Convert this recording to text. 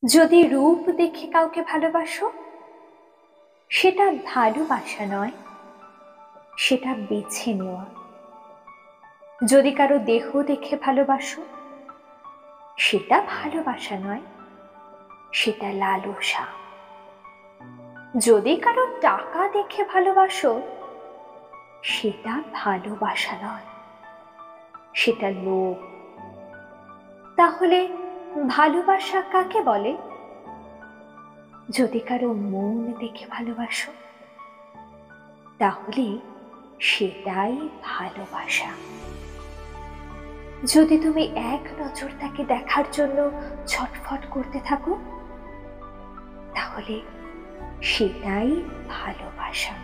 যদি রূপ দেখে কাউকে ভালোবাসো, সেটা ভালোবাসা নয়, সেটা বেছে নেওয়া। যদি কারো দেহ দেখে ভালোবাসো, সেটা ভালোবাসা নয়, সেটা লালসা। যদি কারো টাকা দেখে ভালোবাসো, সেটা ভালোবাসা নয়, সেটা লোভ। তাহলে ভালোবাসা কাকে বলে? যদি কারো মন দেখে ভালোবাসো, তাহলে সেটাই ভালোবাসা। যদি তুমি এক নজর তাকে দেখার জন্য ছটফট করতে থাকো, তাহলে সেটাই ভালোবাসা।